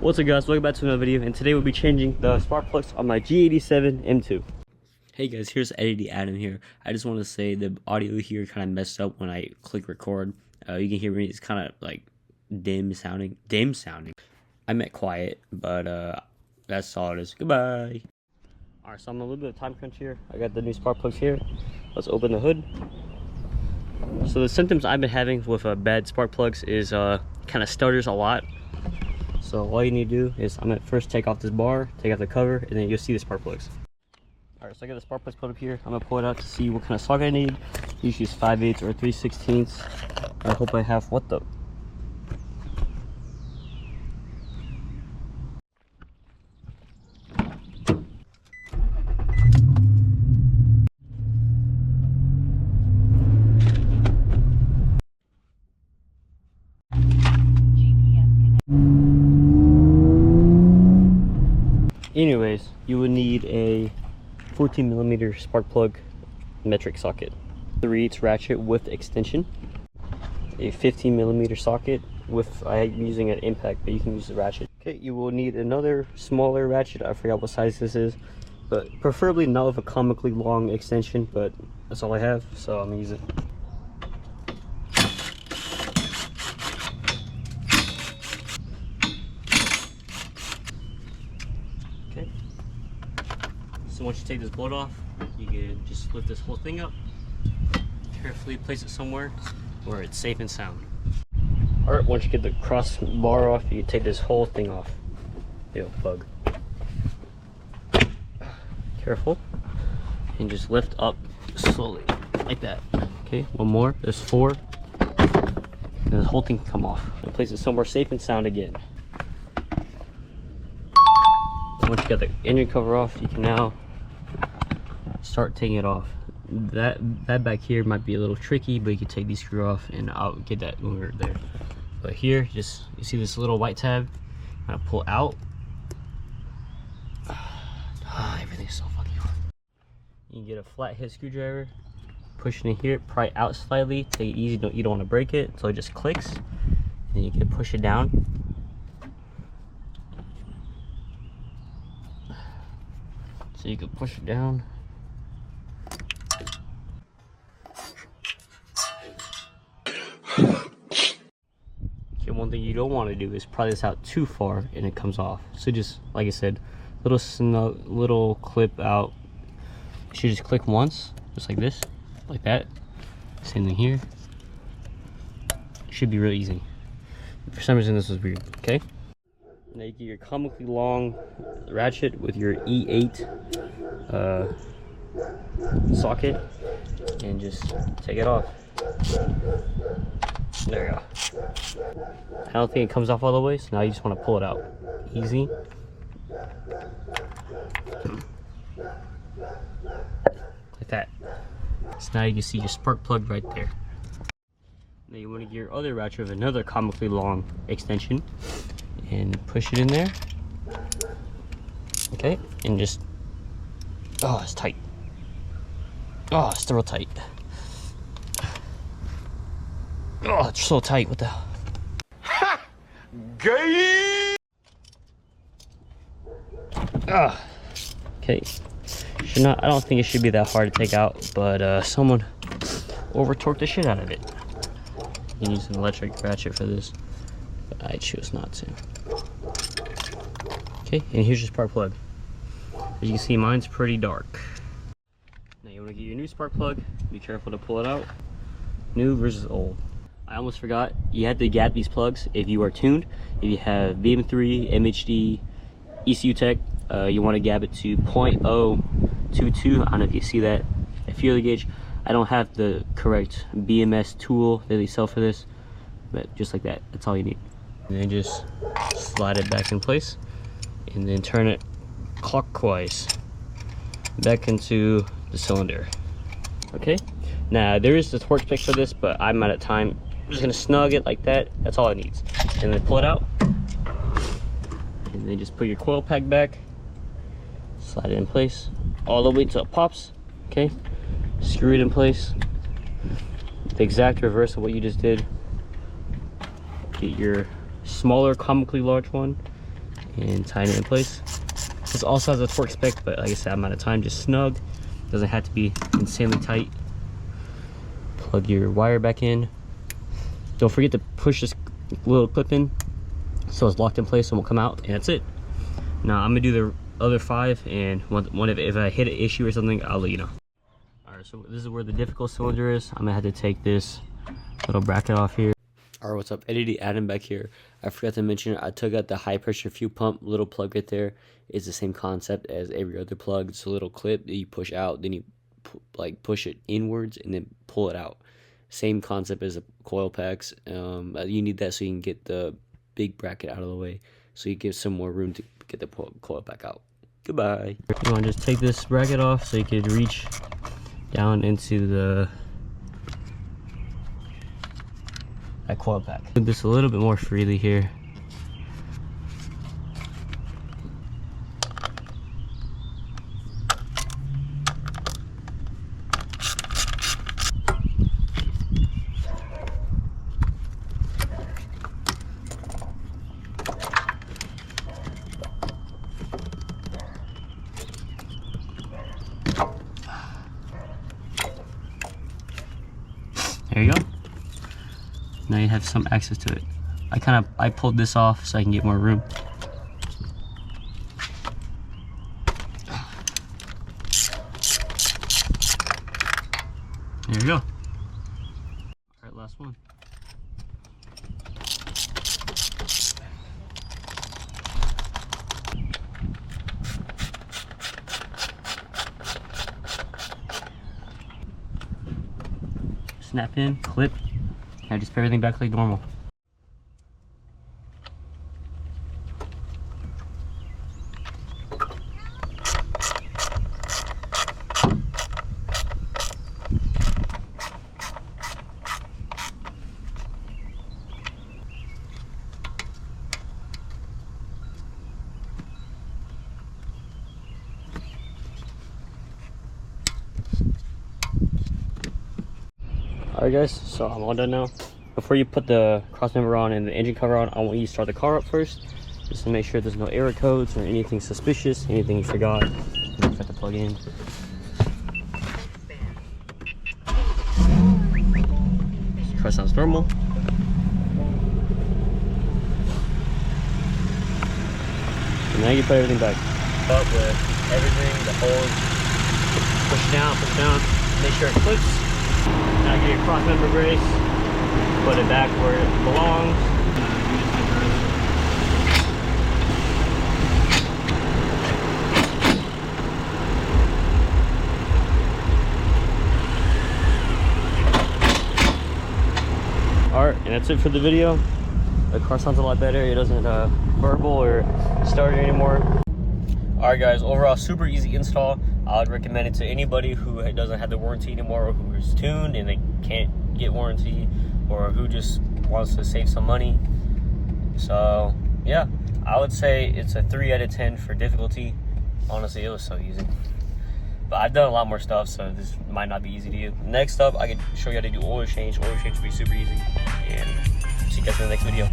What's up guys, welcome back to another video, and today we'll be changing the spark plugs on my G87 M2. Hey guys, here's Eddie Adam here. I just want to say the audio here kind of messed up when I click record. You can hear me, it's kind of like dim sounding. I meant quiet, but that's all it is. Goodbye. Alright, so I'm a little bit of time crunch here. I got the new spark plugs here. Let's open the hood. So the symptoms I've been having with bad spark plugs is kind of stutters a lot. So all you need to do is I'm gonna first take off this bar, take off the cover, and then you'll see the spark plugs. Alright, so I got the spark plugs put up here. I'm gonna pull it out to see what kind of socket I need. Usually it's 5/8 or 3/16. I hope I have what the. Anyways, you would need a 14mm spark plug metric socket, 3/8 ratchet with extension, a 15mm socket with, I'm using an impact, but you can use the ratchet. Okay, you will need another smaller ratchet. I forgot what size this is, but preferably not with a comically long extension, but that's all I have, so I'm gonna use it. Okay, so once you take this bolt off, you can just lift this whole thing up, carefully place it somewhere where it's safe and sound. Alright, once you get the cross bar off, you can take this whole thing off. Ew, bug. Careful, and just lift up slowly, like that. Okay, one more, there's 4, and this whole thing can come off. And place it somewhere safe and sound again. Once you got the engine cover off, you can now start taking it off. That back here might be a little tricky, but you can take these screws off, and I'll get that when we're there. But here, just you see this little white tab. I'm gonna pull out. Everything's so fucking hard. You can get a flathead screwdriver, push it in here, pry out slightly, take it easy. You don't want to break it, so it just clicks, and you can push it down. So you can push it down. Okay, one thing you don't want to do is pry this out too far and it comes off. So just, like I said, little snug, little clip out. You should just click once, just like this, like that. Same thing here. Should be really easy. For some reason this was weird, okay? Now you get your comically long ratchet with your E8 socket, and just take it off. There you go. I don't think it comes off all the way, so now you just want to pull it out. Easy. Like that. So now you can see your spark plug right there. Now you want to get your other ratchet with another comically long extension, and push it in there. Okay, and just, oh, it's tight. Oh, it's still real tight. Oh, it's so tight. What the hell? Ha! Gay! Ah. Okay. Should not. I don't think it should be that hard to take out, but someone over torqued the shit out of it. You can use an electric ratchet for this, but I choose not to. Okay, and here's your spark plug. As you can see, mine's pretty dark. Now you want to get your new spark plug. Be careful to pull it out. New versus old. I almost forgot, you have to gap these plugs if you are tuned. If you have BMW, MHD, ECU Tech, you want to gap it to 0.022. I don't know if you see that. A feeler gauge. I don't have the correct BMS tool that they sell for this, but just like that, that's all you need. And then just slide it back in place, and then turn it clockwise back into the cylinder. Okay, now there is the torque spec for this, but I'm out of time. I'm just gonna snug it like that. That's all it needs. And then pull it out, and then just put your coil pack back, slide it in place all the way until it pops. Okay, screw it in place, the exact reverse of what you just did. Get your smaller comically large one, and tighten it in place. This also has a torque spec, but like I said, I'm out of time. Just snug, doesn't have to be insanely tight. Plug your wire back in. Don't forget to push this little clip in so it's locked in place and won't come out, and that's it. Now I'm gonna do the other 5, and if I hit an issue or something, I'll let you know. Alright, so this is where the difficult cylinder is. I'm gonna have to take this little bracket off here. Alright, what's up? Eddie Adam back here. I forgot to mention, I took out the high pressure fuel pump little plug right there. It's the same concept as every other plug. It's a little clip that you push out, then you push it inwards and then pull it out. Same concept as the coil packs. You need that so you can get the big bracket out of the way, so you give some more room to get the coil pack out. Goodbye. You want to just take this bracket off so you could reach down into that coil pack. Do this a little bit more freely here. There you go. Now you have some access to it. I pulled this off so I can get more room. There you go. Alright, last one. Snap in, clip, and just put everything back like normal. Alright guys, so I'm all done now. Before you put the cross member on and the engine cover on, I want you to start the car up first, just to make sure there's no error codes or anything suspicious, anything you forgot. You have to plug in. Car sounds normal. And now you put everything back. Up with everything, the holes, push down, make sure it clips. Now get your cross member brace, put it back where it belongs. Alright, and that's it for the video. The car sounds a lot better. It doesn't burble or start anymore. Alright guys, overall super easy install. I would recommend it to anybody who doesn't have the warranty anymore, or who is tuned and they can't get warranty, or who just wants to save some money. So yeah, I would say it's a 3 out of 10 for difficulty. Honestly, it was so easy. But I've done a lot more stuff, so this might not be easy to do. Next up, I can show you how to do oil change. Oil change will be super easy. And see you guys in the next video.